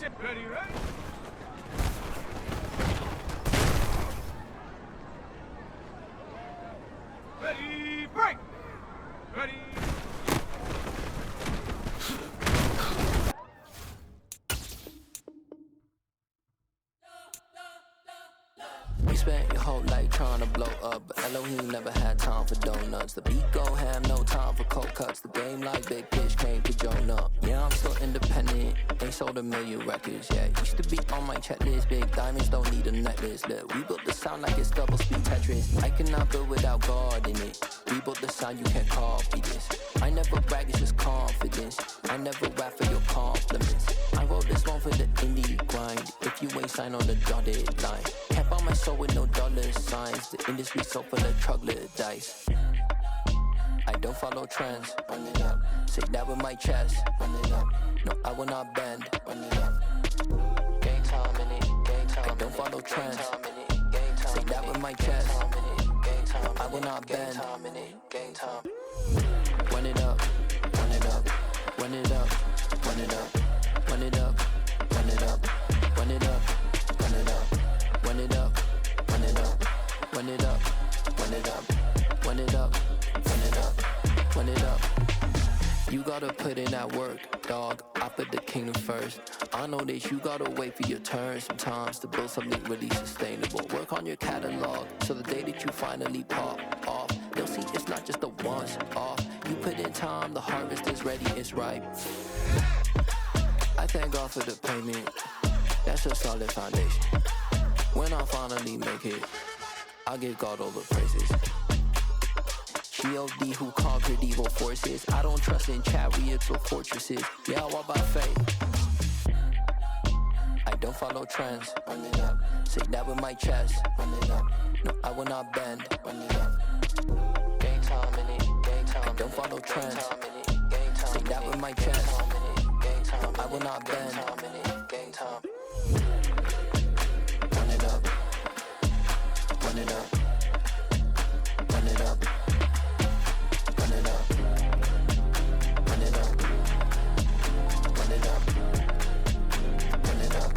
Ready, ready? Ready, break! Ready. You spent your whole life trying to blow up, but Elohim never had time for donuts. The beat go ham, no time for cold cuts. The game like Big Fish came to join up. Yeah, I'm still independent, ain't sold a million records yet. Used to be on my checklist, big diamonds don't need a necklace. Look, we built the sound like it's double speed Tetris. I cannot build without God in it. We built the sound, you can't copy this. I never brag, it's just confidence. I never rap for your compliments. I wrote this one for the indie grind. If you ain't signed on the dotted line, can't buy my soul with no dollar signs. The industry so full of troglodytes. I don't follow trends. Run it up. Say that with my chest. Run it up. No, I will not bend. Run it up. Game time in it. Game time. I don't follow trends. Say that with my chest. No, I will not bend. Game time. Run it up. Run it up. Run it up. Run it up. Run it up. Run it up. Run it up. Run it up. Run it up. Run it up. Run it up. Run it up. Run it up. Run it up. Run it up. You gotta put in that work, dog. I put the kingdom first. I know that you gotta wait for your turn sometimes to build something really sustainable. Work on your catalog so the day that you finally pop off, they'll see it's not just a once off. You put in time, the harvest is ready, it's ripe. I thank God for the payment. That's a solid foundation. When I finally make it, I'll give God all the praises. G.O.D. who conquered evil forces. I don't trust in chariots or fortresses. Yeah, I walk by faith. I don't follow trends. Run it up. Say that with my chest. Run it up. No, I will not bend. Run it up. Game time in it. Game time. I don't follow trends. Say that with my chest. No, I will not bend. Game time. Run it up. Run it up. Run it up. Run it up. Run it up. Run it up. Run it up.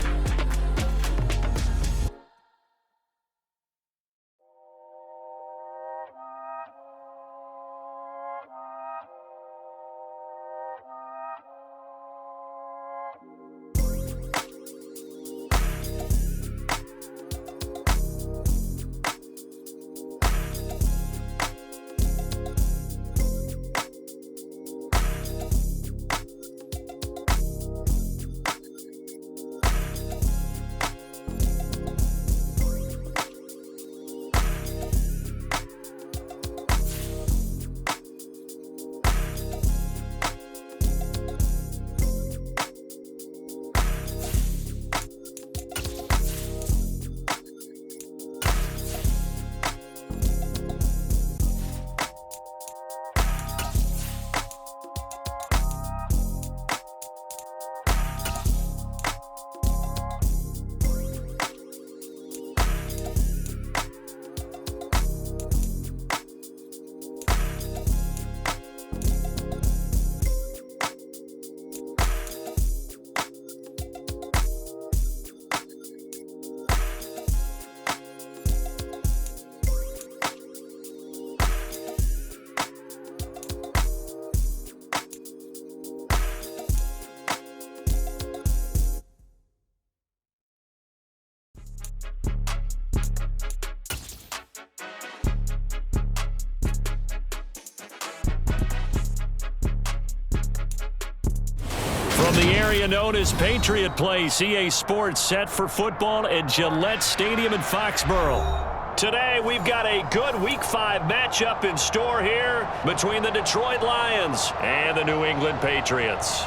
From the area known as Patriot Place, EA Sports set for football at Gillette Stadium in Foxborough. Today, we've got a good Week 5 matchup in store here between the Detroit Lions and the New England Patriots.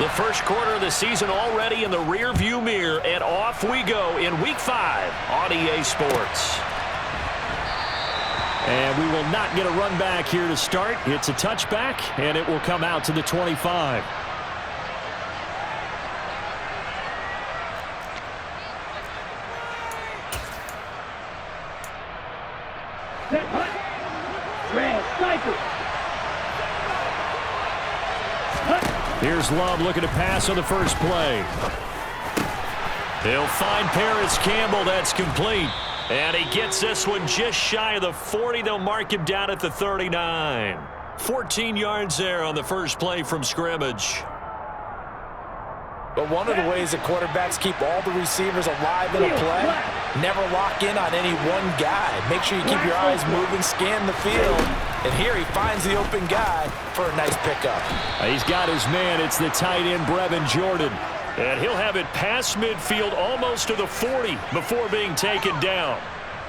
The first quarter of the season already in the rearview mirror, and off we go in Week 5 on EA Sports. And we will not get a run back here to start. It's a touchback, and it will come out to the 25. Here's Love looking to pass on the first play. He'll find Paris Campbell. That's complete. And he gets this one just shy of the 40. They'll mark him down at the 39. 14 yards there on the first play from scrimmage. But one of the ways that quarterbacks keep all the receivers alive in a play, never lock in on any one guy. Make sure you keep your eyes moving, scan the field. And here he finds the open guy for a nice pickup. He's got his man. It's the tight end, Brevin Jordan. And he'll have it past midfield almost to the 40 before being taken down.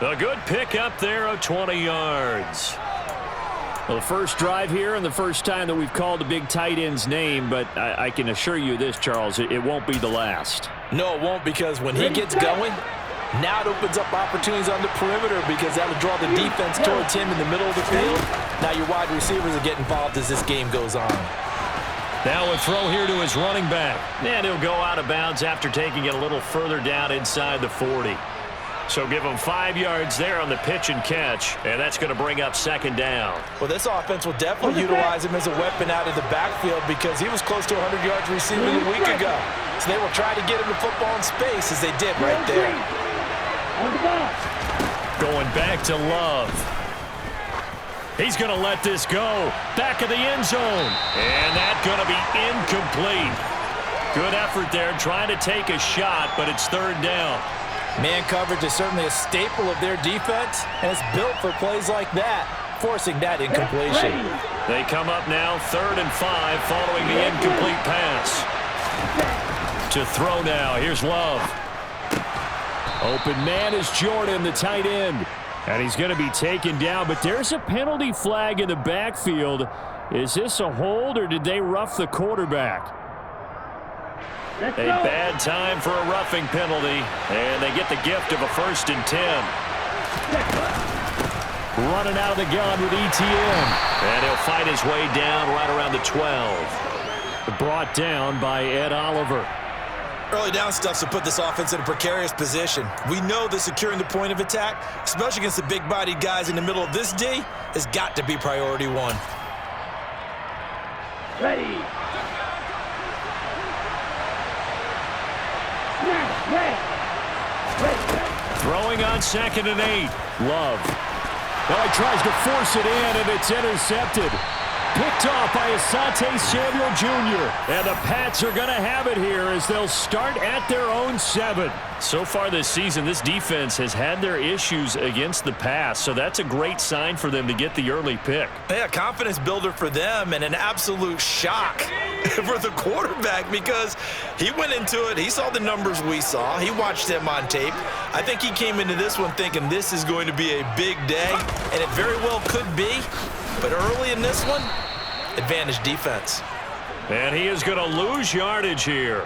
A good pickup there of 20 yards. Well, the first drive here and the first time that we've called the big tight end's name, but I can assure you this, Charles, it won't be the last. No, it won't, because when he gets going, now it opens up opportunities on the perimeter because that'll draw the defense towards him in the middle of the field. Now your wide receivers will get involved as this game goes on. Now a throw here to his running back. And he'll go out of bounds after taking it a little further down inside the 40. So give him 5 yards there on the pitch and catch, and that's going to bring up second down. Well, this offense will definitely utilize him as a weapon out of the backfield because he was close to 100 yards receiving a week ago. So they will try to get him the football in space as they did right there. Going back to Love. He's going to let this go. Back of the end zone. And that's going to be incomplete. Good effort there trying to take a shot, but it's third down. Man coverage is certainly a staple of their defense, and it's built for plays like that, forcing that incompletion. They come up now 3rd and 5 following the incomplete pass. To throw now. Here's Love. Open man is Jordan, the tight end. And he's going to be taken down, but there's a penalty flag in the backfield. Is this a hold, or did they rough the quarterback? A bad time for a roughing penalty, and they get the gift of a 1st and 10. Running out of the gun with ETN. And he'll fight his way down right around the 12. Brought down by Ed Oliver. Early down stuff to put this offense in a precarious position. We know that securing the point of attack, especially against the big-bodied guys in the middle of this D, has got to be priority one. Ready. Throwing on 2nd and 8. Love. Now he tries to force it in, and it's intercepted. Picked off by Asante Samuel Jr. And the Pats are going to have it here as they'll start at their own 7. So far this season, this defense has had their issues against the pass, so that's a great sign for them to get the early pick. Yeah, confidence builder for them and an absolute shock for the quarterback because he went into it. He saw the numbers we saw. He watched them on tape. I think he came into this one thinking this is going to be a big day, and it very well could be. But early in this one, advantage defense. And he is going to lose yardage here.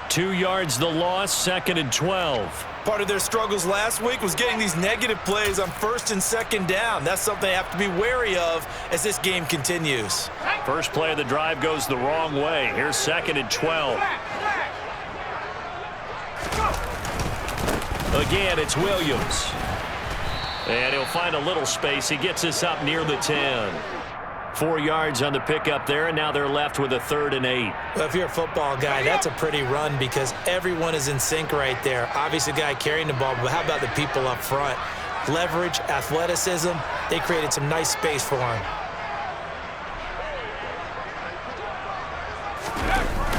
2 yards the loss, 2nd and 12. Part of their struggles last week was getting these negative plays on 1st and 2nd down. That's something they have to be wary of as this game continues. First play of the drive goes the wrong way. Here's 2nd and 12. Again, it's Williams. And he'll find a little space. He gets us up near the 10. 4 yards on the pickup there, and now they're left with a 3rd and 8. Well, if you're a football guy, that's a pretty run because everyone is in sync right there. Obviously, the guy carrying the ball, but how about the people up front? Leverage, athleticism, they created some nice space for him.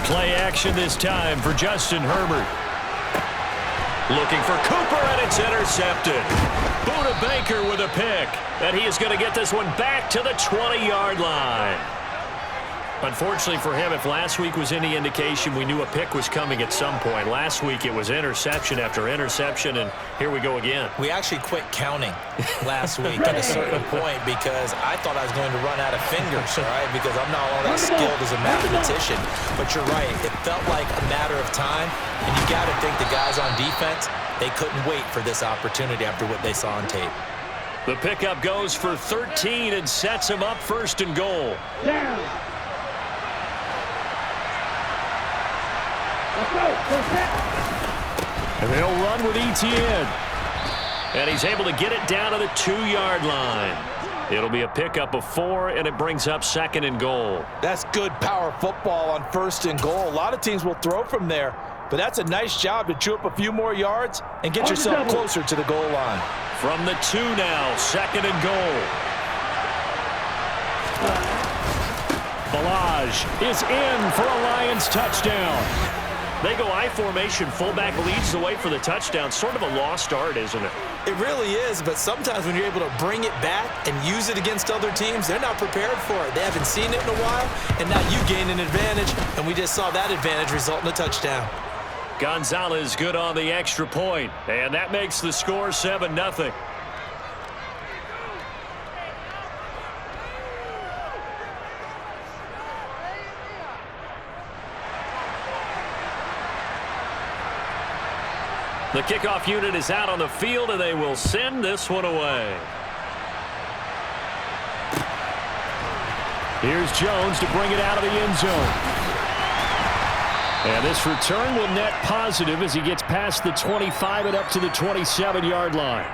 Play action this time for Justin Herbert. Looking for Cooper, and it's intercepted. Buda Baker with a pick, and he is going to get this one back to the 20-yard line. Unfortunately for him, if last week was any indication, we knew a pick was coming at some point. Last week it was interception after interception, and here we go again. We actually quit counting last week at a certain point because I thought I was going to run out of fingers, all right, because I'm not all that skilled as a mathematician. But you're right. It felt like a matter of time, and you got to think the guys on defense, they couldn't wait for this opportunity after what they saw on tape. The pickup goes for 13 and sets him up first and goal. Down. Let's go. And they'll run with Etienne. And he's able to get it down to the 2-yard line. It'll be a pickup of 4, and it brings up second and goal. That's good power football on first and goal. A lot of teams will throw from there, but that's a nice job to chew up a few more yards and get yourself closer to the goal line. From the 2 now, second and goal. Balaj is in for a Lions touchdown. They go I formation. Fullback leads the way for the touchdown. Sort of a lost art, isn't it? It really is, but sometimes when you're able to bring it back and use it against other teams, they're not prepared for it. They haven't seen it in a while, and now you gain an advantage, and we just saw that advantage result in a touchdown. Gonzalez good on the extra point, and that makes the score 7-0. The kickoff unit is out on the field, and they will send this one away. Here's Jones to bring it out of the end zone. And this return will net positive as he gets past the 25 and up to the 27-yard line.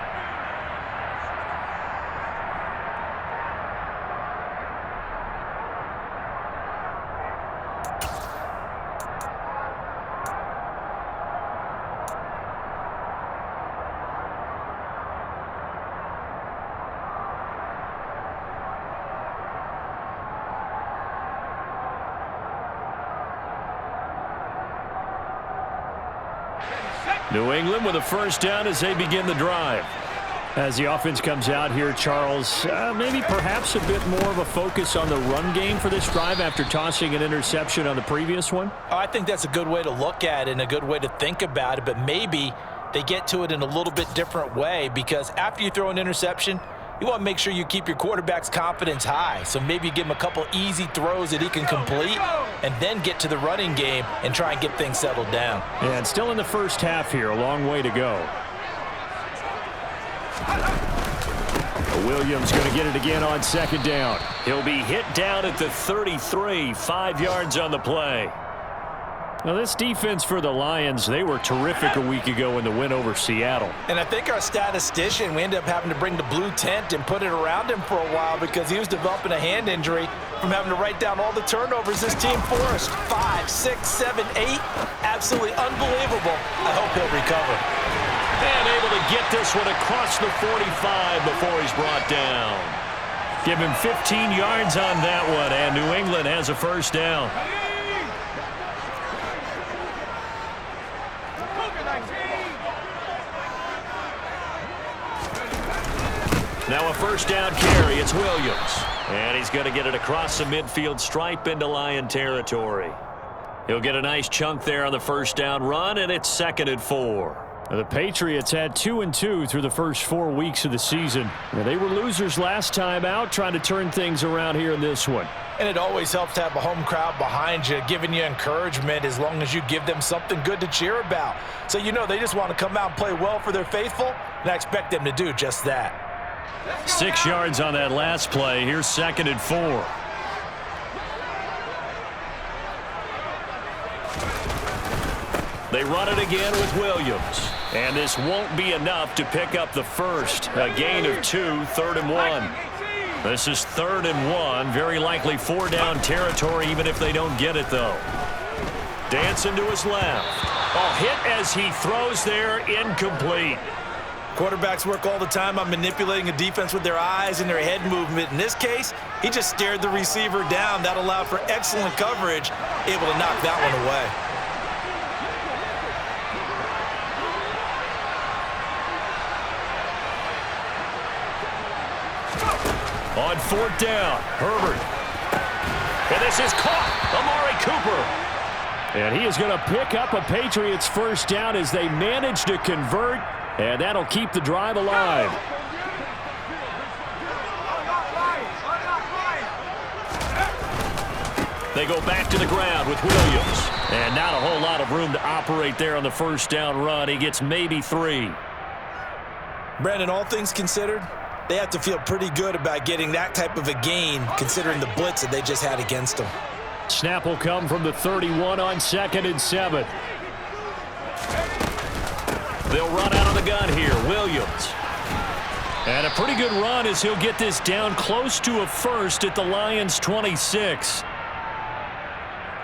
New England with a first down as they begin the drive. As the offense comes out here, Charles, maybe perhaps a bit more of a focus on the run game for this drive after tossing an interception on the previous one? Oh, I think that's a good way to look at it and a good way to think about it, but maybe they get to it in a little bit different way, because after you throw an interception, you want to make sure you keep your quarterback's confidence high. So maybe you give him a couple easy throws that he can complete and then get to the running game and try and get things settled down. And still in the first half here, a long way to go. Williams going to get it again on second down. He'll be hit down at the 33, 5 yards on the play. Now, this defense for the Lions, they were terrific a week ago in the win over Seattle. And I think our statistician, we ended up having to bring the blue tent and put it around him for a while because he was developing a hand injury from having to write down all the turnovers this team forced. 5, 6, 7, 8. Absolutely unbelievable. I hope he'll recover. And able to get this one across the 45 before he's brought down. Give him 15 yards on that one, and New England has a first down. Now a first down carry. It's Williams. And he's going to get it across the midfield stripe into Lion territory. He'll get a nice chunk there on the first down run, and it's 2nd and 4. The Patriots had 2-2 through the first 4 weeks of the season. They were losers last time out, trying to turn things around here in this one. And it always helps to have a home crowd behind you, giving you encouragement as long as you give them something good to cheer about. So you know they just want to come out and play well for their faithful, and I expect them to do just that. 6 yards on that last play. Here's 2nd and 4. They run it again with Williams. And this won't be enough to pick up the first. A gain of 2, 3rd and 1. This is 3rd and 1. Very likely 4-down territory, even if they don't get it, though. Dancing to his left. A hit as he throws there, incomplete. Quarterbacks work all the time on manipulating a defense with their eyes and their head movement. In this case, he just stared the receiver down. That allowed for excellent coverage, able to knock that one away. On 4th down, Herbert. And this is caught. Amari Cooper. And he is going to pick up a Patriots first down as they manage to convert. And that'll keep the drive alive. They go back to the ground with Williams. And not a whole lot of room to operate there on the first down run. He gets maybe 3. Brandon, all things considered, They have to feel pretty good about getting that type of a gain, considering the blitz that they just had against them. Snap will come from the 31 on 2nd and 7. They'll run out of the gun here. Williams. And a pretty good run as he'll get this down close to a first at the Lions' 26.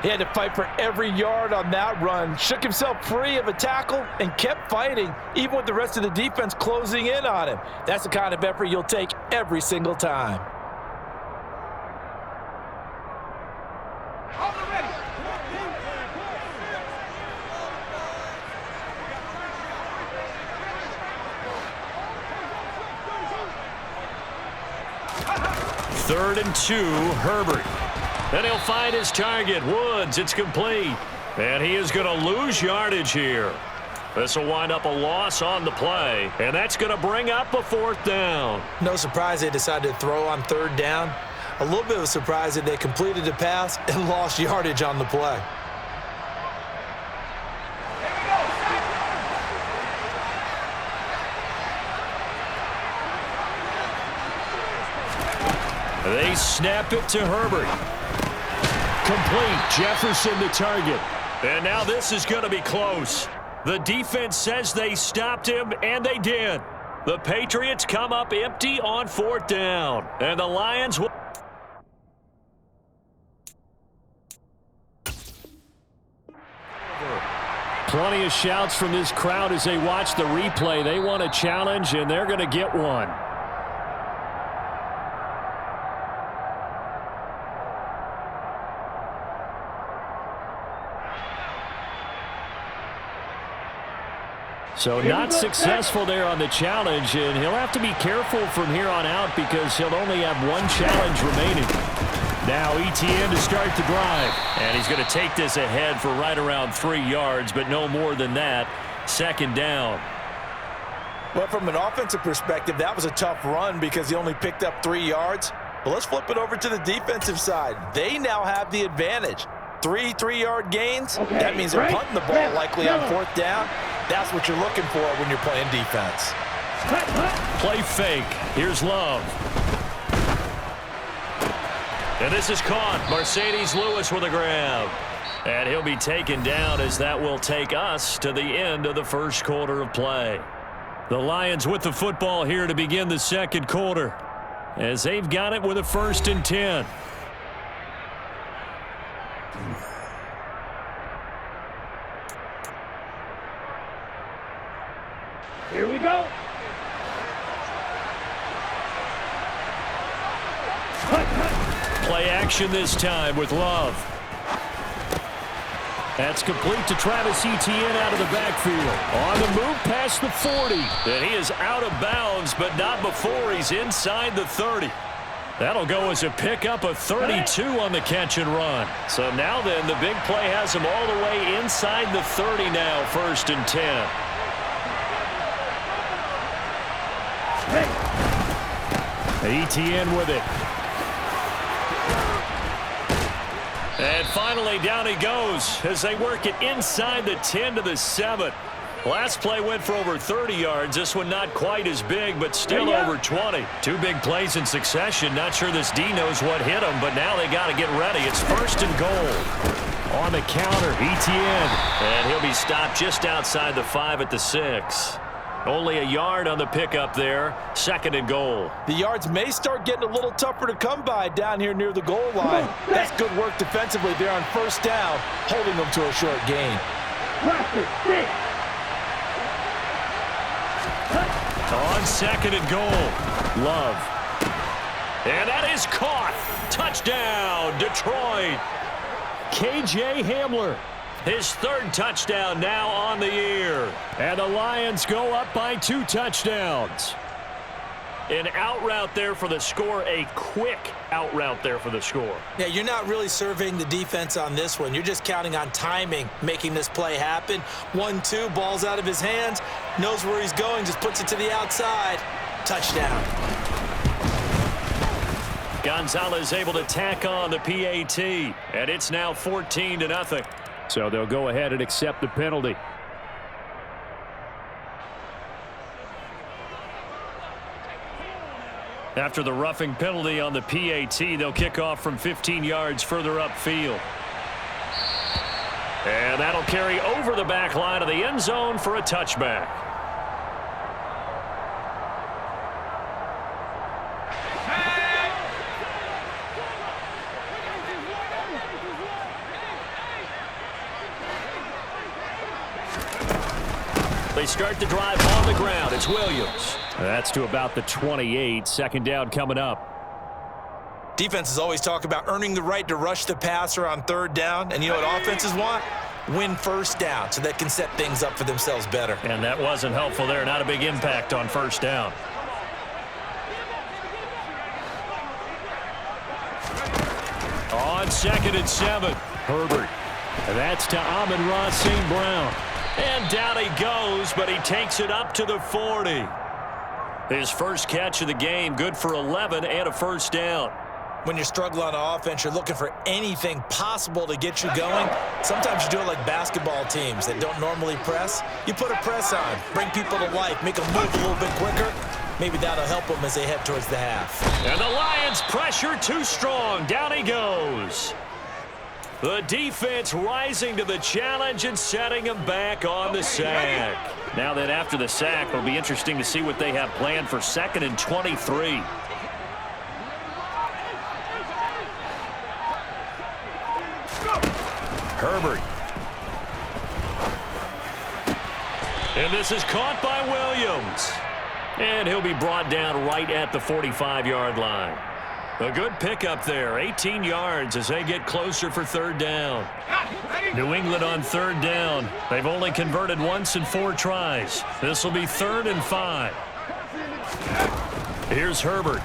He had to fight for every yard on that run. Shook himself free of a tackle and kept fighting, even with the rest of the defense closing in on him. That's the kind of effort you'll take every single time. Third and 2, Herbert. Then he'll find his target, Woods. It's complete. And he is going to lose yardage here. This will wind up a loss on the play, and that's going to bring up a 4th down. No surprise they decided to throw on 3rd down. A little bit of a surprise that they completed the pass and lost yardage on the play. They snap it to Herbert. Complete. Jefferson the target. And now this is going to be close. The defense says they stopped him, and they did. The Patriots come up empty on 4th down. And the Lions will... Plenty of shouts from this crowd as they watch the replay. They want a challenge, and they're going to get one. So not successful there on the challenge, and he'll have to be careful from here on out because he'll only have one challenge remaining. Now Etienne to start the drive, and he's going to take this ahead for right around 3 yards, but no more than that. 2nd down. Well, from an offensive perspective, that was a tough run because he only picked up 3 yards. But let's flip it over to the defensive side. They now have the advantage. 3 3-yard gains. Okay, that means they're punting the ball likely on 4th down. That's what you're looking for when you're playing defense. Play fake. Here's Love. And this is caught. Mercedes Lewis with a grab. And he'll be taken down as that will take us to the end of the 1st quarter of play. The Lions with the football here to begin the 2nd quarter as they've got it with a 1st and 10. Here we go. Play action this time with Love. That's complete to Travis Etienne out of the backfield. On the move past the 40. And he is out of bounds, but not before he's inside the 30. That'll go as a pickup of 32 on the catch and run. So now then, the big play has him all the way inside the 30 now, 1st and 10. Etienne with it. And finally, down he goes as they work it inside the 10 to the 7. Last play went for over 30 yards. This one not quite as big, but still over 20. 2 big plays in succession. Not sure this D knows what hit him, but now they got to get ready. It's 1st and goal. On the counter, Etienne. And he'll be stopped just outside the 5 at the 6. Only a yard on the pickup there. 2nd and goal. The yards may start getting a little tougher to come by down here near the goal line. That's good work defensively there on 1st down, holding them to a short gain. On 2nd and goal, Love. And that is caught. Touchdown, Detroit. KJ Hamler. His 3rd touchdown now on the year. And the Lions go up by 2 touchdowns. An out route there for the score, a quick out route there for the score. Yeah, you're not really surveying the defense on this one. You're just counting on timing, making this play happen. 1-2, ball's out of his hands, knows where he's going, just puts it to the outside. Touchdown. Gonzalez able to tack on the PAT, and it's now 14-0. So they'll go ahead and accept the penalty. After the roughing penalty on the PAT, they'll kick off from 15 yards further upfield. And that'll carry over the back line of the end zone for a touchback. They start the drive on the ground. It's Williams. That's to about the 28. Second down coming up. Defenses always talk about earning the right to rush the passer on third down. And you know what offenses want? Win first down so they can set things up for themselves better. And that wasn't helpful there. Not a big impact on first down. On 2nd and 7. Herbert. And that's to Amon-Ra St. Brown. And down he goes, but he takes it up to the 40. His first catch of the game, good for 11 and a first down. When you're struggling on offense, you're looking for anything possible to get you going. Sometimes you do it like basketball teams that don't normally press. You put a press on, bring people to life, make them move a little bit quicker. Maybe that'll help them as they head towards the half. And the Lions pressure too strong. Down he goes. The defense rising to the challenge and setting him back on the sack. Now then, after the sack, it'll be interesting to see what they have planned for 2nd and 23. Herbert. And this is caught by Williams. And he'll be brought down right at the 45-yard line. A good pickup there, 18 yards as they get closer for third down. New England on third down. They've only converted once in 4 tries. This will be 3rd and 5. Here's Herbert.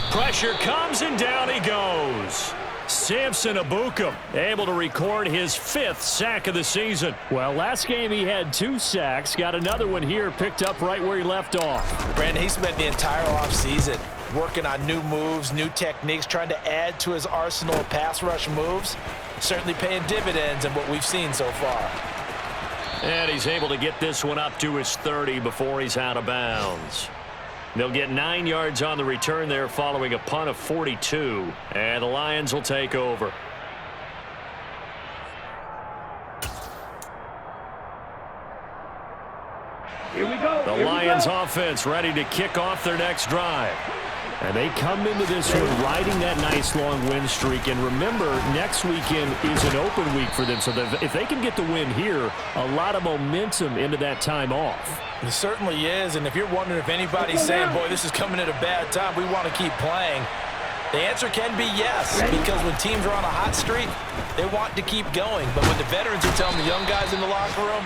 Pressure comes and down he goes. Samson Ebukam able to record his 5th sack of the season. Well, last game he had 2 sacks. Got another one here picked up right where he left off. Brandon, he spent the entire offseason working on new moves, new techniques, trying to add to his arsenal of pass rush moves. Certainly paying dividends in what we've seen so far. And he's able to get this one up to his 30 before he's out of bounds. They'll get 9 yards on the return there following a punt of 42. And the Lions will take over. Here we go. The Lions offense ready to kick off their next drive. And they come into this one riding that nice long win streak. And remember, next weekend is an open week for them. So if they can get the win here, a lot of momentum into that time off. It certainly is. And if you're wondering if anybody's saying, boy, this is coming at a bad time, we want to keep playing, the answer can be yes. Because when teams are on a hot streak, they want to keep going. But when the veterans are telling the young guys in the locker room,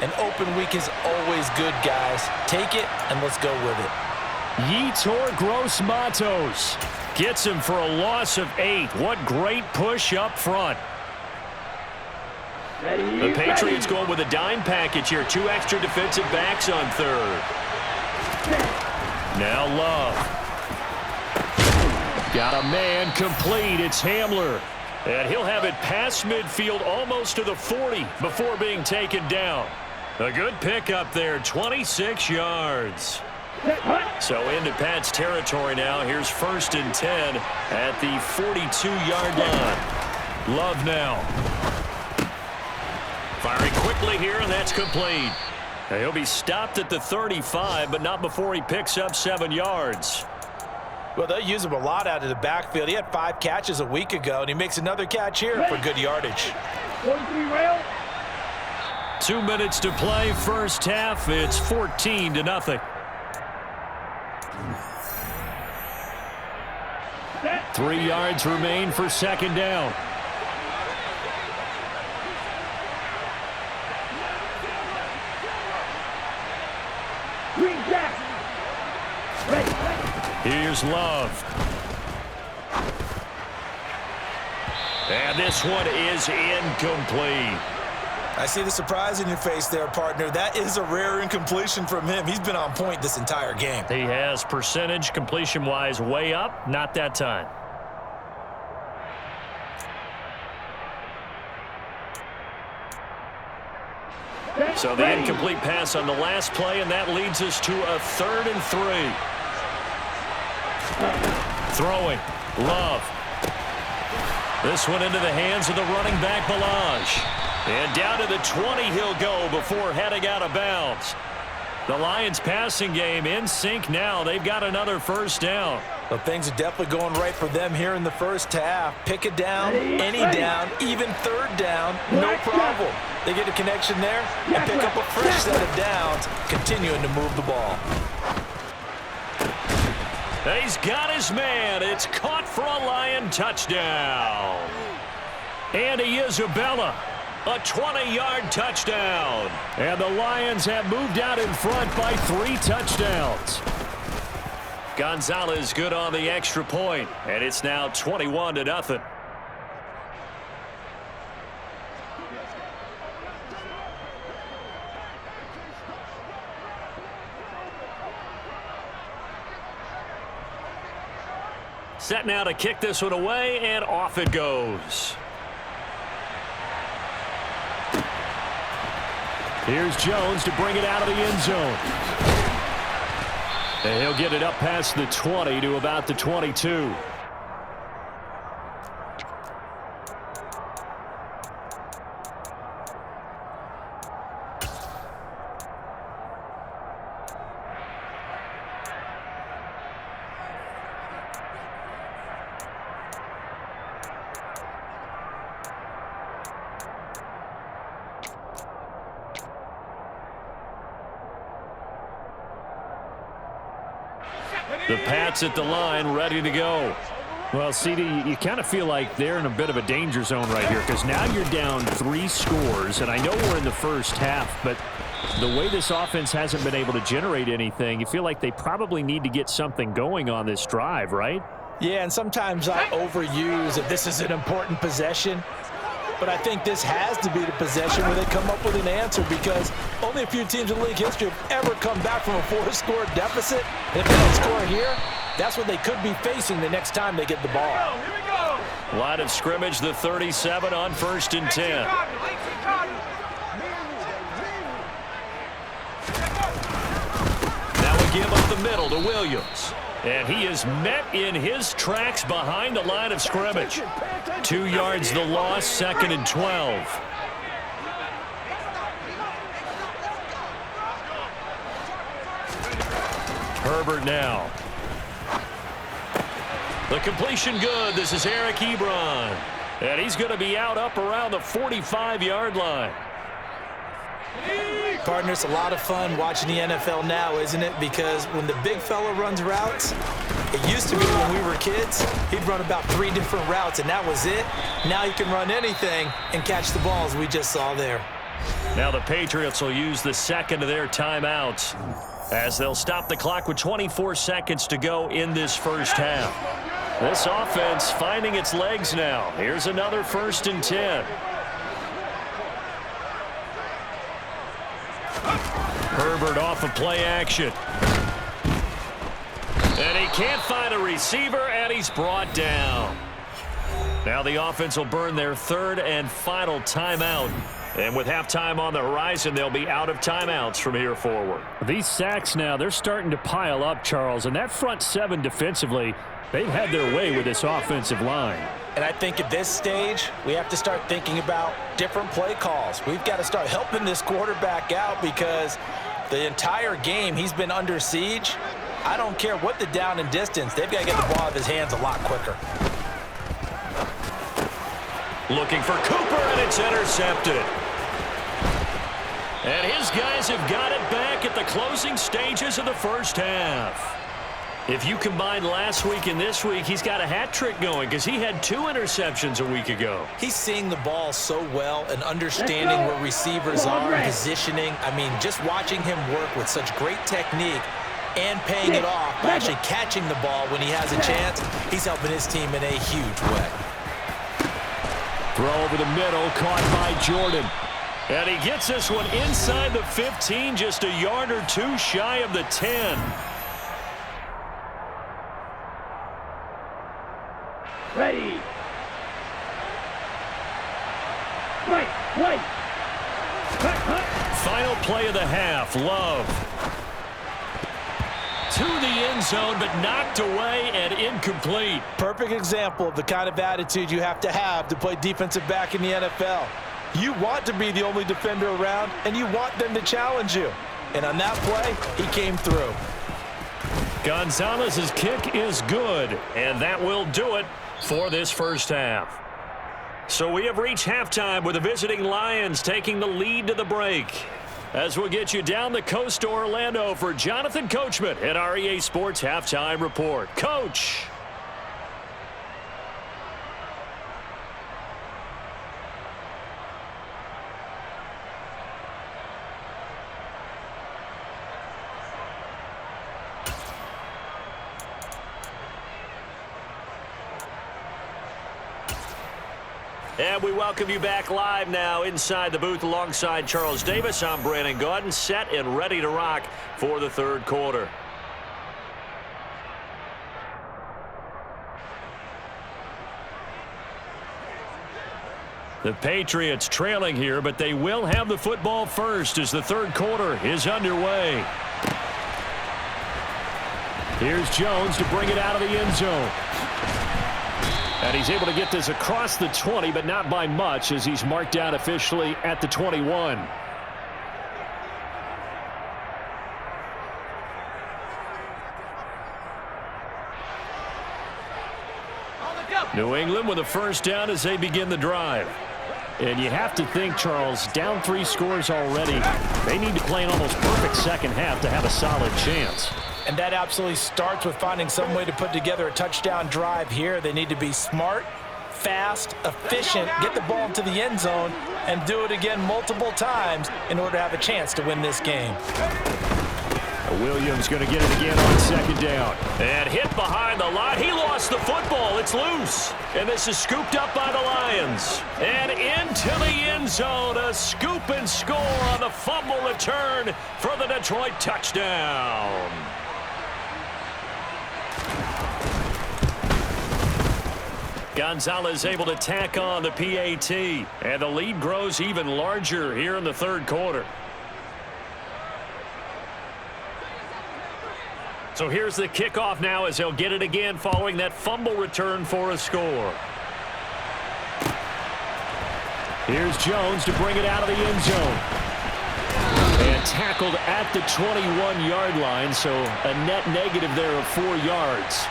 an open week is always good, guys. Take it and let's go with it. Yetur Gross-Matos gets him for a loss of 8. What great push up front. The Patriots going with a dime package here. 2 extra defensive backs on third. Now Love. Got a man complete. It's Hamler. And he'll have it past midfield almost to the 40 before being taken down. A good pickup there, 26 yards. So into Pat's territory now. Here's 1st and 10 at the 42-yard line. Love now. Firing quickly here, and that's complete. Now he'll be stopped at the 35, but not before he picks up 7 yards. Well, they'll use him a lot out of the backfield. He had 5 catches a week ago, and he makes another catch here for good yardage. 43 rail. 2 minutes to play, first half. It's 14-0. 3 yards remain for second down. Green Jack. Ready. Here's Love. And this one is incomplete. I see the surprise in your face there, partner. That is a rare incompletion from him. He's been on point this entire game. He has percentage completion-wise way up. Not that time. So the incomplete pass on the last play, and that leads us to a 3rd and 3. Throwing. Love. This one into the hands of the running back, Balaj. And down to the 20 he'll go before heading out of bounds. The Lions passing game in sync now. They've got another first down. Well, things are definitely going right for them here in the first half. Pick it down, any down, even third down, no problem. They get a connection there and pick up a fresh set of downs, continuing to move the ball. He's got his man. It's caught for a Lion touchdown. Andy Isabella, a 20-yard touchdown. And the Lions have moved out in front by 3 touchdowns. Gonzalez good on the extra point, and it's now 21-0. Set now to kick this one away, and off it goes. Here's Jones to bring it out of the end zone. And he'll get it up past the 20 to about the 22. The Pats at the line, ready to go. Well, CD, you kind of feel like they're in a bit of a danger zone right here because now you're down 3 scores, and I know we're in the first half, but the way this offense hasn't been able to generate anything, you feel like they probably need to get something going on this drive, right? Yeah, and sometimes I overuse that this is an important possession. But I think this has to be the possession where they come up with an answer because only a few teams in league history have ever come back from a 4-score deficit. And if they don't score here, that's what they could be facing the next time they get the ball. Here we go. Line of scrimmage, the 37 on 1st and 10. Now we give up the middle to Williams. And he is met in his tracks behind the line of scrimmage. 2 yards the loss, 2nd and 12. Herbert now. The completion good. This is Eric Ebron. And he's going to be out up around the 45-yard line. Partner, it's a lot of fun watching the NFL now, isn't it? Because when the big fella runs routes, it used to be when we were kids, he'd run about 3 different routes, and that was it. Now he can run anything and catch the balls we just saw there. Now the Patriots will use the second of their timeouts as they'll stop the clock with 24 seconds to go in this first half. This offense finding its legs now. Here's another 1st and 10. Herbert off of play action. And he can't find a receiver, and he's brought down. Now the offense will burn their 3rd and final timeout. And with halftime on the horizon, they'll be out of timeouts from here forward. These sacks now, they're starting to pile up, Charles. And that front 7 defensively, they've had their way with this offensive line. And I think at this stage, we have to start thinking about different play calls. We've got to start helping this quarterback out because the entire game he's been under siege. I don't care what the down and distance. They've got to get the ball out of his hands a lot quicker. Looking for Cooper, and it's intercepted. And his guys have got it back at the closing stages of the first half. If you combine last week and this week, he's got a hat trick going because he had 2 interceptions a week ago. He's seeing the ball so well and understanding where receivers are and positioning. I mean, just watching him work with such great technique and paying it off by actually catching the ball when he has a chance, he's helping his team in a huge way. Throw over the middle, caught by Jordan. And he gets this one inside the 15, just a yard or 2 shy of the 10. Ready. Right. Cut. Final play of the half, Love. to the end zone, but knocked away and incomplete. Perfect example of the kind of attitude you have to play defensive back in the NFL. You want to be the only defender around, and you want them to challenge you. And on that play, he came through. Gonzalez's kick is good, and that will do it for this first half. So we have reached halftime with the visiting Lions taking the lead to the break. As we'll get you down the coast to Orlando for Jonathan Coachman at our EA Sports Halftime Report. Coach. And we welcome you back live now inside the booth alongside Charles Davis. I'm Brandon Gaudin, set and ready to rock for the third quarter. The Patriots trailing here, but they will have the football first as the third quarter is underway. Here's Jones to bring it out of the end zone. And he's able to get this across the 20, but not by much as he's marked down officially at the 21. New England with a first down as they begin the drive. And you have to think, Charles, down 3 scores already. They need to play an almost perfect second half to have a solid chance. And that absolutely starts with finding some way to put together a touchdown drive here. They need to be smart, fast, efficient, get the ball into the end zone, and do it again multiple times in order to have a chance to win this game. Williams going to get it again on second down. And hit behind the line. He lost the football. It's loose. And this is scooped up by the Lions. And into the end zone. A scoop and score on the fumble return for the Detroit touchdown. Gonzalez able to tack on the PAT. And the lead grows even larger here in the third quarter. So here's the kickoff now as they'll get it again following that fumble return for a score. Here's Jones to bring it out of the end zone. And tackled at the 21-yard line, so a net negative there of 4 yards.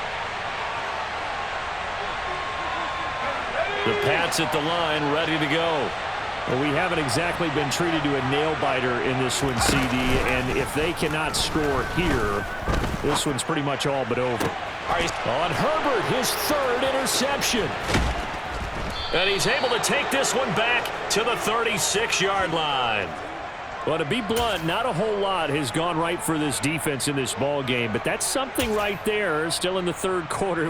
The Pats at the line, ready to go. Well, we haven't exactly been treated to a nail-biter in this one, CD, and if they cannot score here, this one's pretty much all but over. On Herbert, his third interception. And he's able to take this one back to the 36-yard line. Well, to be blunt, not a whole lot has gone right for this defense in this ball game, but that's something right there. Still in the third quarter.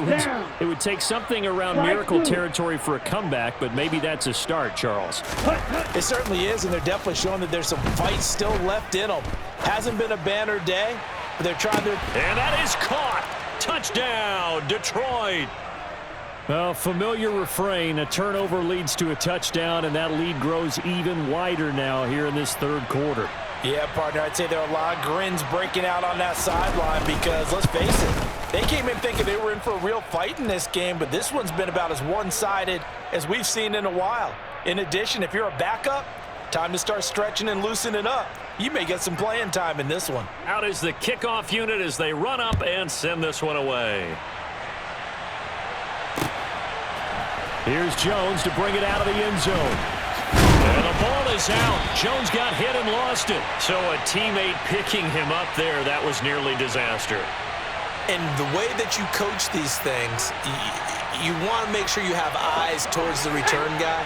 It would take something around miracle territory for a comeback, but maybe that's a start, Charles. It certainly is, and they're definitely showing that there's some fight still left in them. Hasn't been a banner day, but they're trying to... And that is caught. Touchdown, Detroit. Well, familiar refrain, a turnover leads to a touchdown, and that lead grows even wider now here in this third quarter. Yeah, partner, I'd say there are a lot of grins breaking out on that sideline because, let's face it, they came in thinking they were in for a real fight in this game, but this one's been about as one-sided as we've seen in a while. In addition, if you're a backup, time to start stretching and loosening up. You may get some playing time in this one. Out is the kickoff unit as they run up and send this one away. Here's Jones to bring it out of the end zone. And the ball is out. Jones got hit and lost it. So a teammate picking him up there, that was nearly disaster. And the way that you coach these things, you want to make sure you have eyes towards the return guy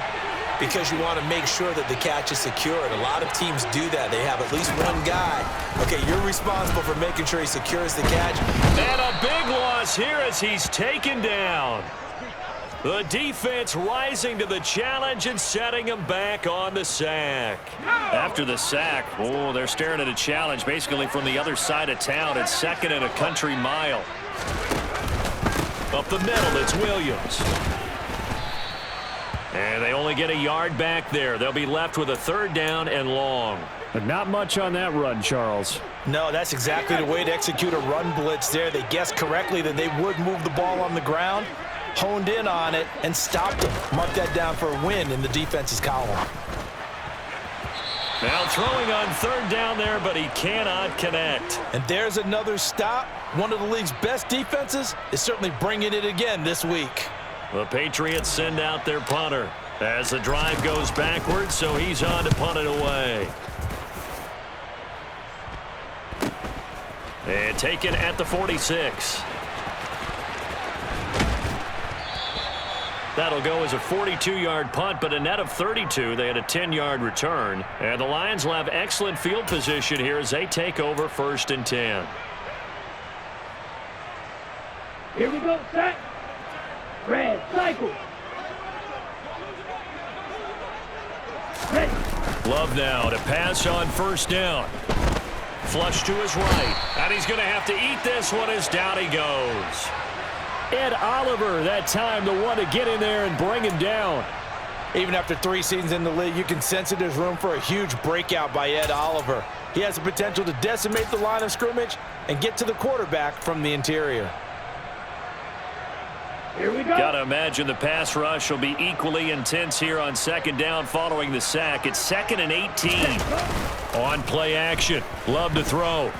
because you want to make sure that the catch is secured. A lot of teams do that. They have at least one guy. Okay, you're responsible for making sure he secures the catch. And a big loss here as he's taken down. The defense rising to the challenge and setting him back on the sack. After the sack, oh, they're staring at a challenge basically from the other side of town. It's second and a country mile. Up the middle, it's Williams. And they only get a yard back there. They'll be left with a third down and long. But not much on that run, Charles. No, that's exactly the way to execute a run blitz there. They guessed correctly that they would move the ball on the ground, honed in on it, and stopped them. Mark that down for a win in the defense's column. Now throwing on third down there, but he cannot connect. And there's another stop. One of the league's best defenses is certainly bringing it again this week. The Patriots send out their punter as the drive goes backwards, so he's on to punt it away. And taken at the 46. That'll go as a 42-yard punt, but a net of 32. They had a 10-yard return. And the Lions will have excellent field position here as they take over 1st and 10. Here we go, set. Red, cycle. Ready. Love now to pass on 1st down. Flush to his right. And he's going to have to eat this one as down he goes. Ed Oliver, that time the one to get in there and bring him down. Even after 3 seasons in the league, you can sense that there's room for a huge breakout by Ed Oliver. He has the potential to decimate the line of scrimmage and get to the quarterback from the interior. Here we go. Got to imagine the pass rush will be equally intense here on 2nd down following the sack. It's 2nd and 18. On play action. Love to throw.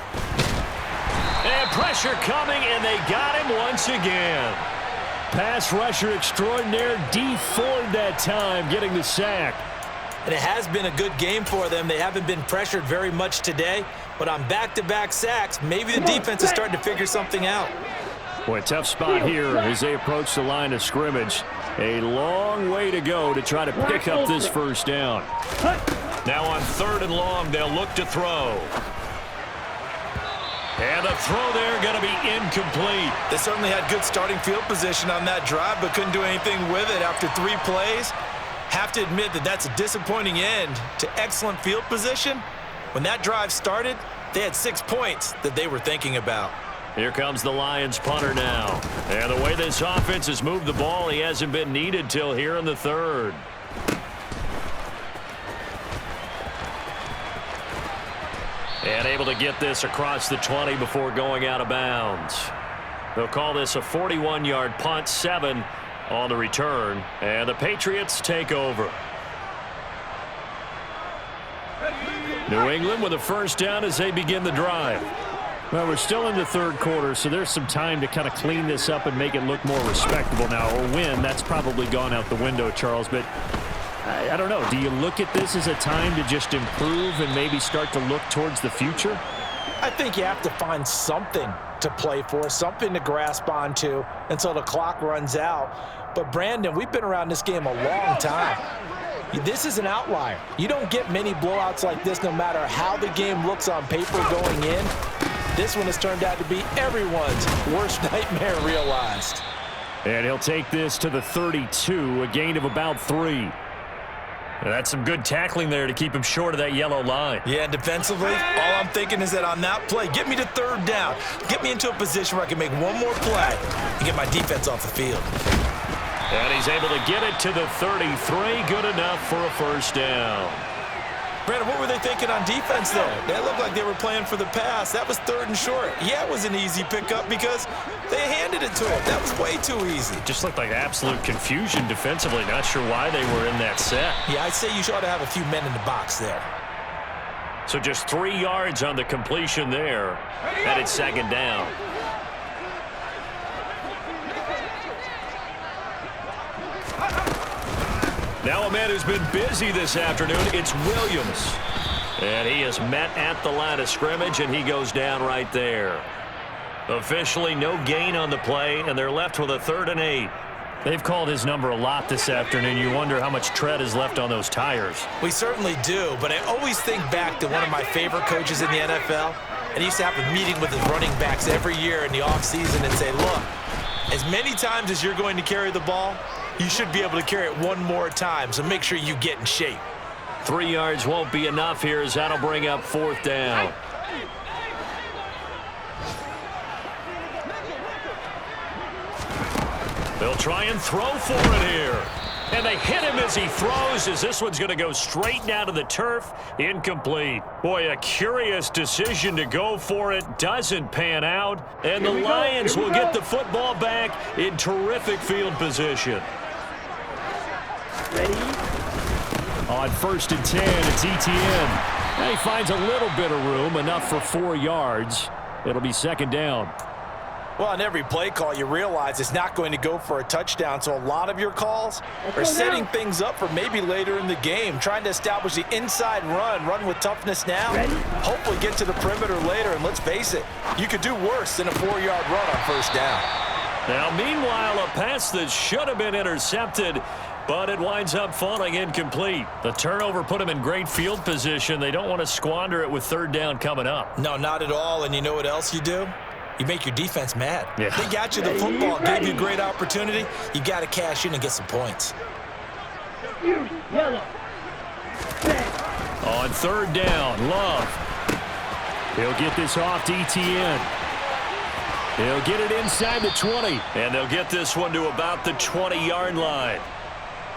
And pressure coming, and they got him once again. Pass rusher extraordinaire, D Ford that time, getting the sack. And it has been a good game for them. They haven't been pressured very much today, but on back-to-back sacks, maybe the defense is starting to figure something out. Boy, tough spot here as they approach the line of scrimmage. A long way to go to try to pick up this 1st down. Now on 3rd and long, they'll look to throw. And the throw there going to be incomplete. They certainly had good starting field position on that drive, but couldn't do anything with it after 3 plays. Have to admit that that's a disappointing end to excellent field position. When that drive started, they had 6 points that they were thinking about. Here comes the Lions punter now. And the way this offense has moved the ball, he hasn't been needed till here in the 3rd. And able to get this across the 20 before going out of bounds. They'll call this a 41-yard punt, 7 on the return. And the Patriots take over. New England with a 1st down as they begin the drive. Well, we're still in the 3rd quarter, so there's some time to kind of clean this up and make it look more respectable now. Or win, that's probably gone out the window, Charles. But I don't know. Do you look at this as a time to just improve and maybe start to look towards the future? I think you have to find something to play for, something to grasp onto until the clock runs out. But, Brandon, we've been around this game a long time. This is an outlier. You don't get many blowouts like this no matter how the game looks on paper going in. This one has turned out to be everyone's worst nightmare realized. And he'll take this to the 32, a gain of about 3. That's some good tackling there to keep him short of that yellow line. Yeah, and defensively, all I'm thinking is that on that play, get me to 3rd down. Get me into a position where I can make one more play and get my defense off the field. And he's able to get it to the 33. Good enough for a 1st down. Brandon, what were they thinking on defense there? They looked like they were playing for the pass. That was 3rd and short. Yeah, it was an easy pickup because they handed it to him. That was way too easy. Just looked like absolute confusion defensively. Not sure why they were in that set. Yeah, I'd say you ought to have a few men in the box there. So just 3 yards on the completion there. And it's 2nd down. Now a man who's been busy this afternoon, it's Williams. And he is met at the line of scrimmage, and he goes down right there. Officially no gain on the play, and they're left with a 3rd and 8. They've called his number a lot this afternoon. You wonder how much tread is left on those tires. We certainly do, but I always think back to one of my favorite coaches in the NFL, and he used to have a meeting with his running backs every year in the offseason and say, look, as many times as you're going to carry the ball, you should be able to carry it one more time, so make sure you get in shape. 3 yards won't be enough here as that'll bring up 4th down. They'll try and throw for it here. And they hit him as he throws, as this one's going to go straight down to the turf. Incomplete. Boy, a curious decision to go for it. Doesn't pan out. And the Lions will get the football back in terrific field position. Ready? On 1st and 10, it's ETN. And he finds a little bit of room, enough for 4 yards. It'll be 2nd down. Well, on every play call, you realize it's not going to go for a touchdown, so a lot of your calls are setting things up for maybe later in the game, trying to establish the inside run with toughness now, hopefully get to the perimeter later, and let's face it, you could do worse than a 4-yard run on 1st down. Now, meanwhile, a pass that should have been intercepted, but it winds up falling incomplete. The turnover put them in great field position. They don't want to squander it with 3rd down coming up. No, not at all, and you know what else you do? You make your defense mad. Yeah. They got you the football, gave you a great opportunity. You got to cash in and get some points. Yellow. On 3rd down, Love. He'll get this off to ETN. He'll get it inside the 20, and they'll get this one to about the 20-yard line.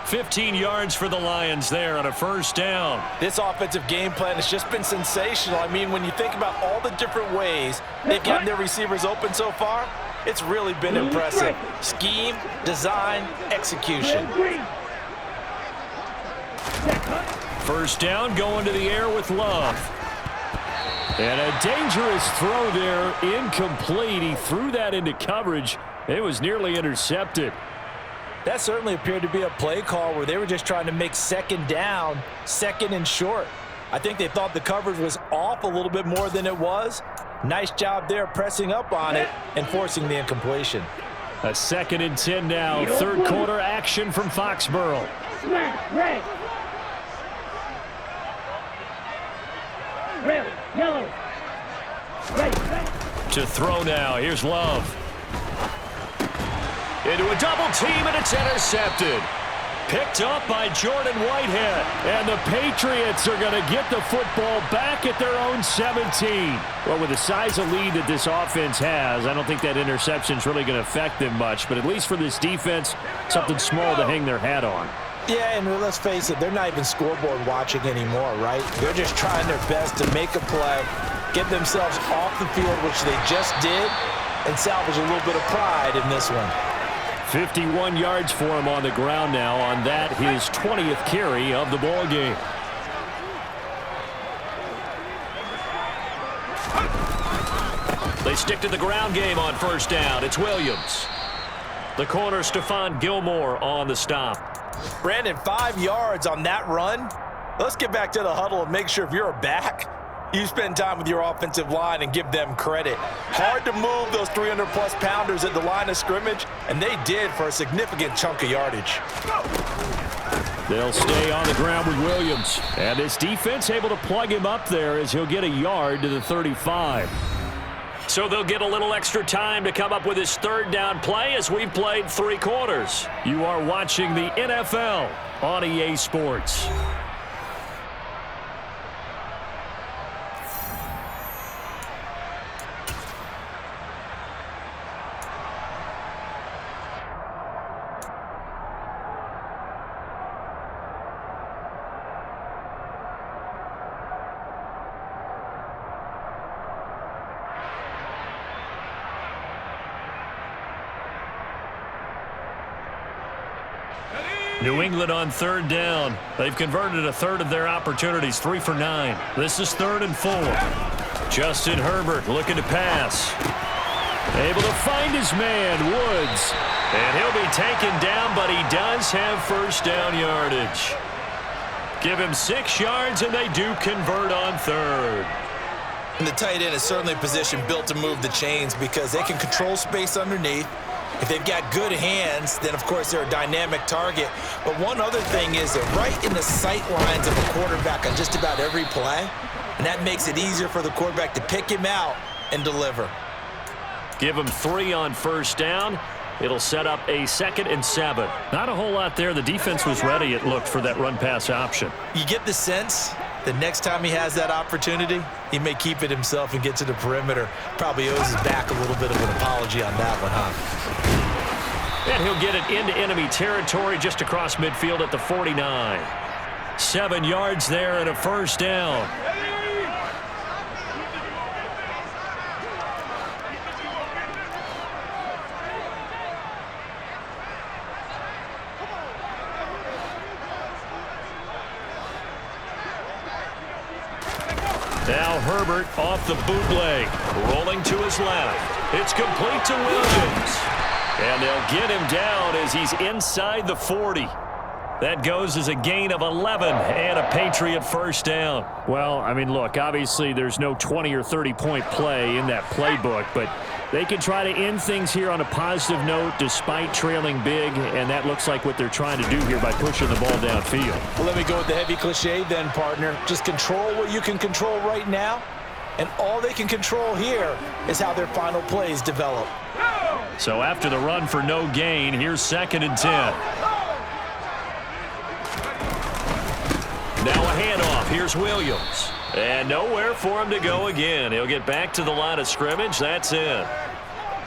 15 yards for the Lions there on a 1st down. This offensive game plan has just been sensational. I mean, when you think about all the different ways they've gotten their receivers open so far, it's really been impressive. Scheme, design, execution. 1st down, going to the air with Love. And a dangerous throw there, incomplete. He threw that into coverage. It was nearly intercepted. That certainly appeared to be a play call where they were just trying to make 2nd down, 2nd and short. I think they thought the coverage was off a little bit more than it was. Nice job there pressing up on it and forcing the incompletion. A 2nd and 10 now, 3rd quarter action from Foxborough. Red. Yellow. Red. To throw now, here's Love. Into a double team, and it's intercepted. Picked up by Jordan Whitehead. And the Patriots are going to get the football back at their own 17. Well, with the size of lead that this offense has, I don't think that interception is really going to affect them much. But at least for this defense, something small to hang their hat on. Yeah, and let's face it, they're not even scoreboard watching anymore, right? They're just trying their best to make a play, get themselves off the field, which they just did, and salvage a little bit of pride in this one. 51 yards for him on the ground now on that, his 20th carry of the ball game. They stick to the ground game on 1st down. It's Williams. The corner, Stephon Gilmore on the stop. Brandon, 5 yards on that run. Let's get back to the huddle and make sure if you're a back, you spend time with your offensive line and give them credit. Hard to move those 300-plus pounders at the line of scrimmage, and they did for a significant chunk of yardage. They'll stay on the ground with Williams. And this defense able to plug him up there as he'll get a yard to the 35. So they'll get a little extra time to come up with his 3rd down play as we've played 3 quarters. You are watching the NFL on EA Sports. New England on 3rd down. They've converted a third of their opportunities, 3 for 9. This is 3rd and 4. Justin Herbert looking to pass. Able to find his man, Woods. And he'll be taken down, but he does have 1st down yardage. Give him 6 yards, and they do convert on 3rd. And the tight end is certainly a position built to move the chains because they can control space underneath. If they've got good hands, then, of course, they're a dynamic target. But one other thing is they're right in the sight lines of a quarterback on just about every play, and that makes it easier for the quarterback to pick him out and deliver. Give him 3 on 1st down. It'll set up a 2nd and 7. Not a whole lot there. The defense was ready, it looked, for that run-pass option. You get the sense that next time he has that opportunity, he may keep it himself and get to the perimeter. Probably owes his back a little bit of an apology on that one, huh? And he'll get it into enemy territory just across midfield at the 49. 7 yards there and a first down. Now Herbert off the bootleg, rolling to his left. It's complete to Williams. And they'll get him down as he's inside the 40. That goes as a gain of 11 and a Patriot first down. Well, I mean, look, obviously there's no 20 or 30-point play in that playbook, but they can try to end things here on a positive note despite trailing big, and that looks like what they're trying to do here by pushing the ball downfield. Well, let me go with the heavy cliche then, partner. Just control what you can control right now, and all they can control here is how their final plays develop. So after the run for no gain, here's 2nd and 10. Now a handoff. Here's Williams. And nowhere for him to go again. He'll get back to the line of scrimmage. That's it.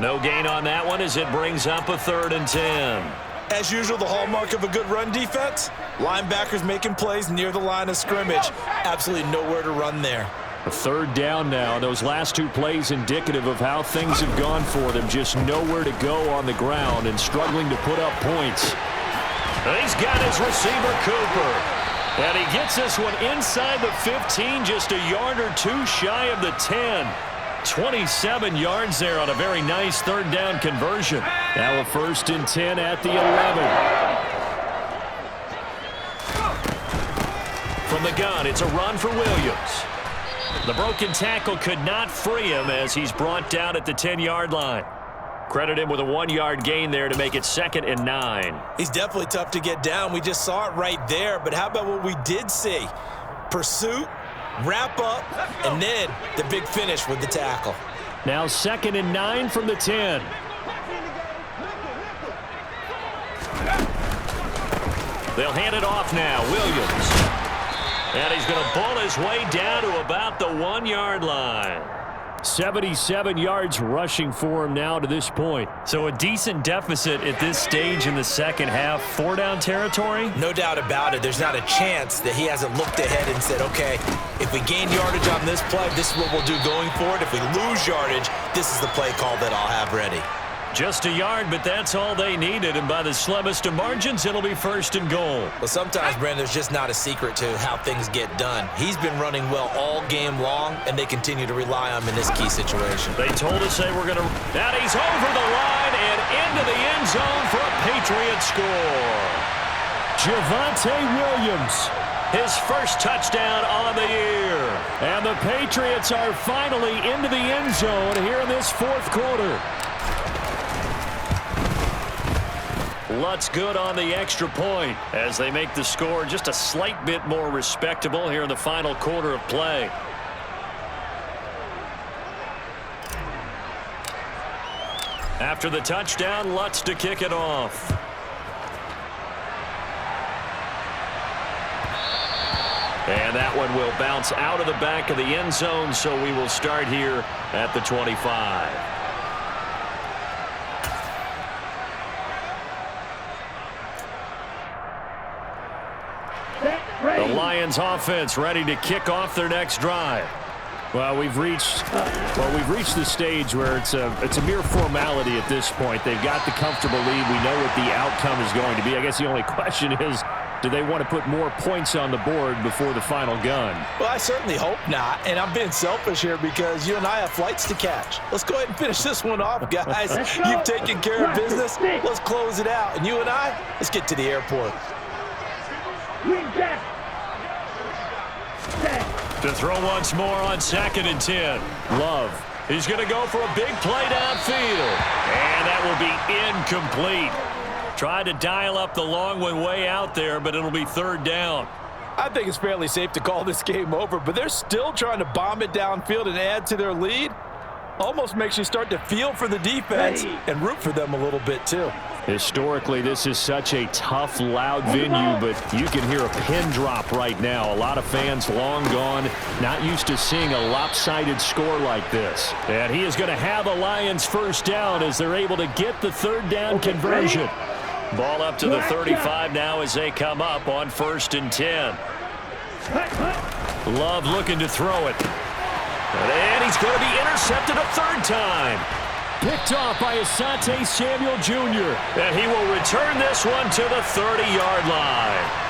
No gain on that one as it brings up a 3rd and 10. As usual, the hallmark of a good run defense, linebackers making plays near the line of scrimmage. Absolutely nowhere to run there. A 3rd down now. Those last 2 plays indicative of how things have gone for them. Just nowhere to go on the ground and struggling to put up points. And he's got his receiver, Cooper. And he gets this one inside the 15, just a yard or 2 shy of the 10. 27 yards there on a very nice 3rd down conversion. Now a 1st and 10 at the 11. From the gun, it's a run for Williams. The broken tackle could not free him as he's brought down at the 10-yard line. Credit him with a 1-yard gain there to make it 2nd and 9. He's definitely tough to get down. We just saw it right there. But how about what we did see? Pursuit, wrap up, and then the big finish with the tackle. Now 2nd and 9 from the 10. They'll hand it off now. Williams. And he's going to bull his way down to about the 1-yard line. 77 yards rushing for him now to this point. So a decent deficit at this stage in the second half. 4-down territory? No doubt about it. There's not a chance that he hasn't looked ahead and said, okay, if we gain yardage on this play, this is what we'll do going forward. If we lose yardage, this is the play call that I'll have ready. Just a yard, but that's all they needed, and by the slimmest of margins, it'll be 1st and goal. Well, sometimes, Brandon, there's just not a secret to how things get done. He's been running well all game long, and they continue to rely on him in this key situation. They told us they were going to... And he's over the line and into the end zone for a Patriot score. Javonte Williams, his first touchdown on the year. And the Patriots are finally into the end zone here in this 4th quarter. Lutz good on the extra point as they make the score just a slight bit more respectable here in the final quarter of play. After the touchdown, Lutz to kick it off. And that one will bounce out of the back of the end zone, so we will start here at the 25. The Lions offense ready to kick off their next drive. Well, we've reached the stage where it's a mere formality at this point. They've got the comfortable lead. We know what the outcome is going to be. I guess the only question is, do they want to put more points on the board before the final gun? Well, I certainly hope not, and I'm being selfish here because you and I have flights to catch. Let's go ahead and finish this one off, guys. You've taken care of business. Let's close it out. And you and I, let's get to the airport. To throw once more on 2nd and 10. Love. He's going to go for a big play downfield. And that will be incomplete. Tried to dial up the long one way out there, but it'll be 3rd down. I think it's fairly safe to call this game over, but they're still trying to bomb it downfield and add to their lead. Almost makes you start to feel for the defense and root for them a little bit too. Historically, this is such a tough, loud venue, but you can hear a pin drop right now. A lot of fans long gone, not used to seeing a lopsided score like this. And he is going to have a Lions first down as they're able to get the third down conversion. Ball up to the 35 now as they come up on 1st and 10. Love looking to throw it. And he's going to be intercepted a third time. Picked off by Asante Samuel Jr. And he will return this one to the 30-yard line.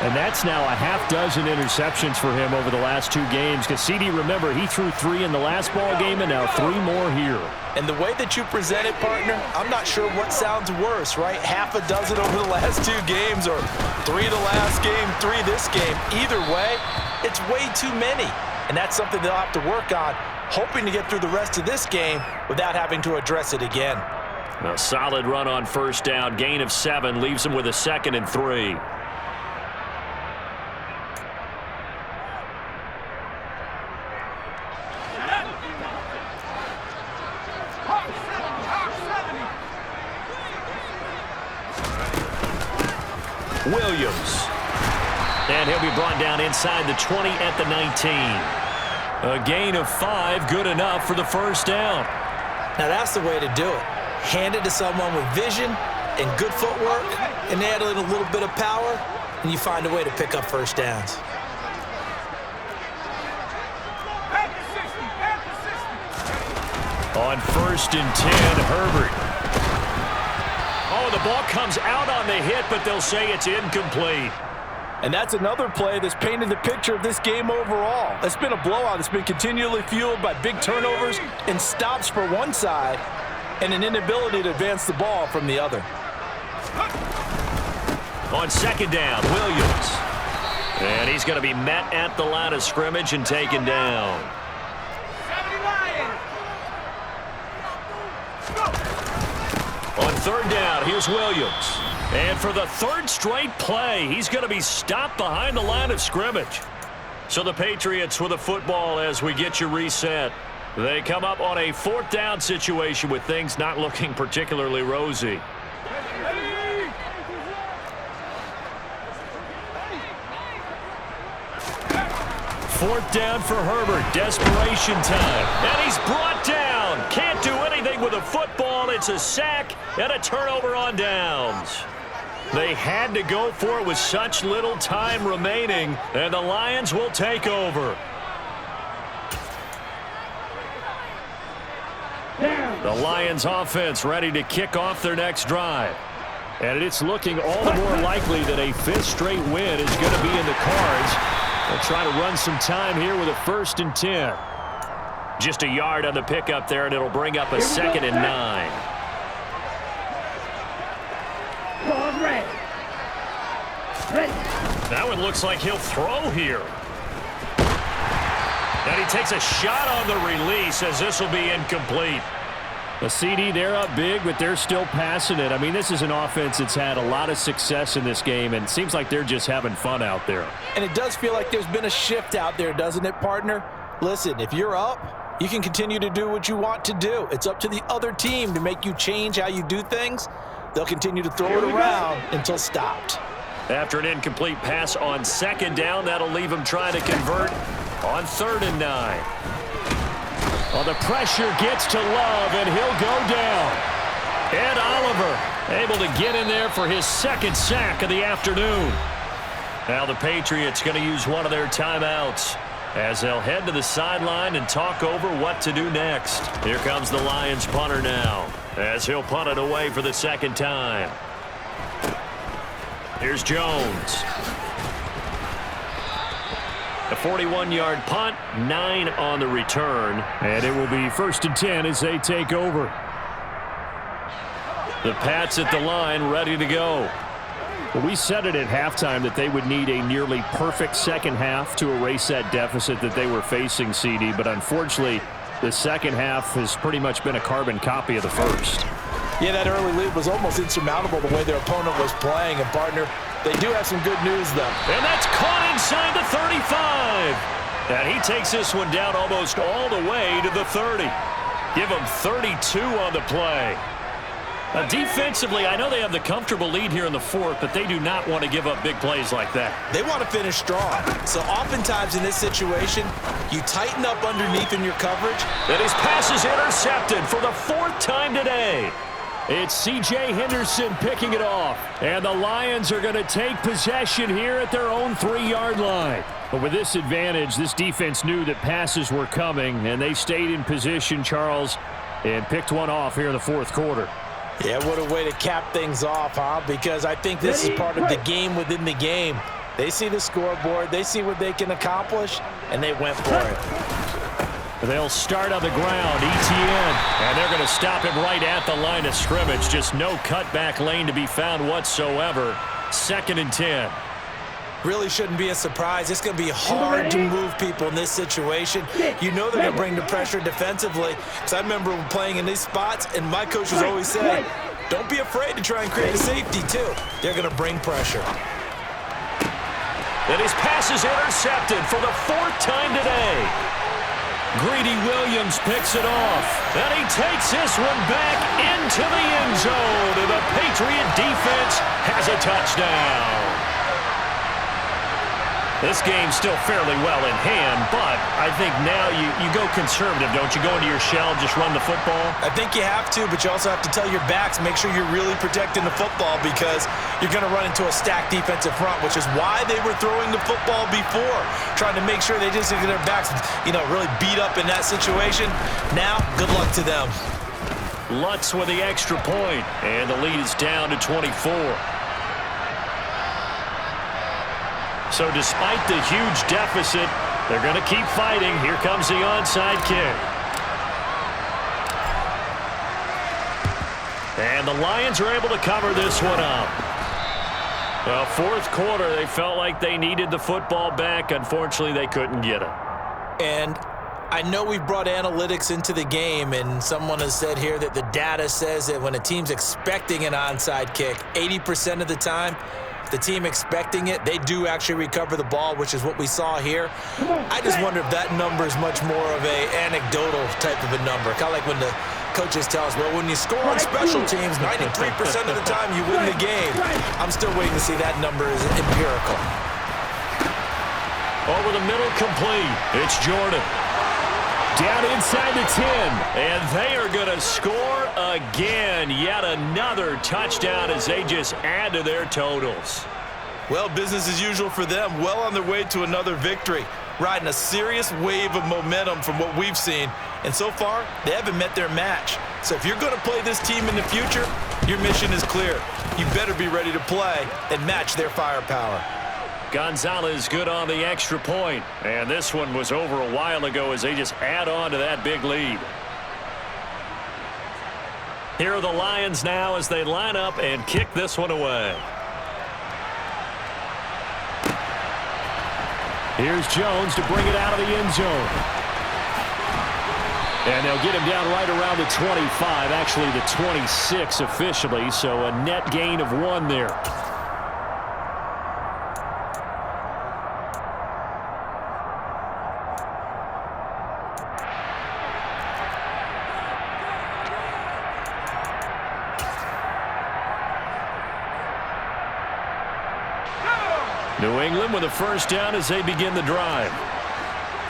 And that's now a half dozen interceptions for him over the last 2 games. Because CD, remember, he threw 3 in the last ball game and now 3 more here. And the way that you present it, partner, I'm not sure what sounds worse, right? Half a dozen over the last 2 games or 3 the last game, 3 this game. Either way, it's way too many. And that's something they'll have to work on, hoping to get through the rest of this game without having to address it again. A solid run on first down. Gain of 7 leaves him with a 2nd and 3. Williams. And he'll be brought down inside the 20 at the 19. A gain of 5, good enough for the first down. Now that's the way to do it. Hand it to someone with vision and good footwork, and add in a little bit of power, and you find a way to pick up first downs. On 1st and 10, Herbert. Oh, the ball comes out on the hit, but they'll say it's incomplete. And that's another play that's painted the picture of this game overall. It's been a blowout. It's been continually fueled by big turnovers and stops for one side and an inability to advance the ball from the other. On 2nd down, Williams. And he's going to be met at the line of scrimmage and taken down. On 3rd down, here's Williams. And for the 3rd straight play, he's going to be stopped behind the line of scrimmage. So the Patriots with the football as we get you reset. They come up on a 4th down situation with things not looking particularly rosy. Fourth down for Herbert. Desperation time. And he's brought down. Can't do anything with a football. It's a sack and a turnover on downs. They had to go for it with such little time remaining, and the Lions will take over. The Lions offense ready to kick off their next drive. And it's looking all the more likely that a 5th straight win is going to be in the cards. They'll try to run some time here with a 1st and 10. Just a yard on the pickup there, and it'll bring up a 2nd and 9. That one looks like he'll throw here. And he takes a shot on the release as this will be incomplete. The CD, they're up big, but they're still passing it. I mean, this is an offense that's had a lot of success in this game, and it seems like they're just having fun out there. And it does feel like there's been a shift out there, doesn't it, partner? Listen, if you're up, you can continue to do what you want to do. It's up to the other team to make you change how you do things. They'll continue to throw it around until stopped. After an incomplete pass on 2nd down, that'll leave him trying to convert on 3rd and 9. Well, the pressure gets to Love, and he'll go down. Ed Oliver able to get in there for his 2nd sack of the afternoon. Now the Patriots going to use one of their timeouts as they'll head to the sideline and talk over what to do next. Here comes the Lions punter now as he'll punt it away for the 2nd time. Here's Jones. A 41-yard punt, 9 on the return. And it will be 1st and 10 as they take over. The Pats at the line ready to go. Well, we said it at halftime that they would need a nearly perfect second half to erase that deficit that they were facing, CD. But unfortunately, the second half has pretty much been a carbon copy of the first. Yeah, that early lead was almost insurmountable the way their opponent was playing. And, partner, they do have some good news, though. And that's caught inside the 35. And he takes this one down almost all the way to the 30. Give him 32 on the play. Defensively, I know they have the comfortable lead here in the fourth, but they do not want to give up big plays like that. They want to finish strong. So oftentimes in this situation, you tighten up underneath in your coverage. And his pass is intercepted for the fourth time today. It's C.J. Henderson picking it off. And the Lions are going to take possession here at their own 3-yard line. But with this advantage, this defense knew that passes were coming, and they stayed in position, Charles, and picked one off here in the fourth quarter. Yeah, what a way to cap things off, huh? Because I think this is part of the game within the game. They see the scoreboard, they see what they can accomplish, and they went for it. They'll start on the ground, ETN, and they're going to stop him right at the line of scrimmage. Just no cutback lane to be found whatsoever. 2nd and 10. Really shouldn't be a surprise. It's going to be hard to move people in this situation. You know they're going to bring the pressure defensively. Because I remember playing in these spots, and my coach was always saying, don't be afraid to try and create a safety, too. They're going to bring pressure. And his pass is intercepted for the 4th time today. Greedy Williams picks it off. And he takes this one back into the end zone. And the Patriot defense has a touchdown. This game's still fairly well in hand, but I think now you go conservative, don't you? Go into your shell, just run the football? I think you have to, but you also have to tell your backs, make sure you're really protecting the football because you're going to run into a stacked defensive front, which is why they were throwing the football before, trying to make sure they just get their backs, really beat up in that situation. Now, good luck to them. Lutz with the extra point, and the lead is down to 24. So despite the huge deficit, they're going to keep fighting. Here comes the onside kick. And the Lions are able to cover this one up. Well, fourth quarter, they felt like they needed the football back. Unfortunately, they couldn't get it. And I know we've brought analytics into the game, and someone has said here that the data says that when a team's expecting an onside kick, 80% of the time, the team expecting it, they do actually recover the ball, which is what we saw here. I just wonder if that number is much more of a anecdotal type of a number. Kind of like when the coaches tell us, well, when you score on special teams, 93% of the time you win the game. I'm still waiting to see that number is empirical. Over the middle, complete. It's Jordan. Down inside the 10, and they are going to score again. Yet another touchdown as they just add to their totals. Well, business as usual for them. Well on their way to another victory. Riding a serious wave of momentum from what we've seen. And so far, they haven't met their match. So if you're going to play this team in the future, your mission is clear. You better be ready to play and match their firepower. Gonzalez good on the extra point. And this one was over a while ago as they just add on to that big lead. Here are the Lions now as they line up and kick this one away. Here's Jones to bring it out of the end zone. And they'll get him down right around the 25, actually the 26 officially, so a net gain of 1 there. New England with a first down as they begin the drive.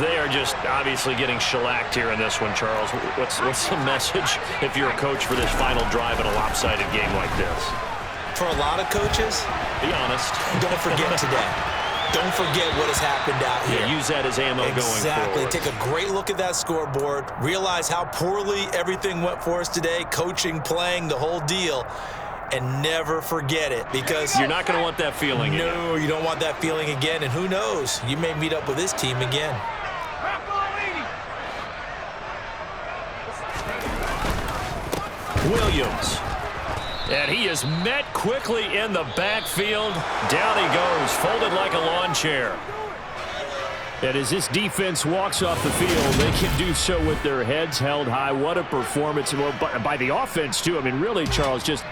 They are just obviously getting shellacked here in this one, Charles. What's the message if you're a coach for this final drive in a lopsided game like this? For a lot of coaches, be honest. Don't forget today. Don't forget what has happened out here. Yeah, use that as ammo going forward. Exactly. Take a great look at that scoreboard. Realize how poorly everything went for us today. Coaching, playing, the whole deal. And never forget it, because you're not going to want that feeling again. No, you don't want that feeling again. And who knows? You may meet up with this team again. Williams. And he is met quickly in the backfield. Down he goes, folded like a lawn chair. And as this defense walks off the field, they can do so with their heads held high. What a performance by the offense, too. I mean, really, Charles, just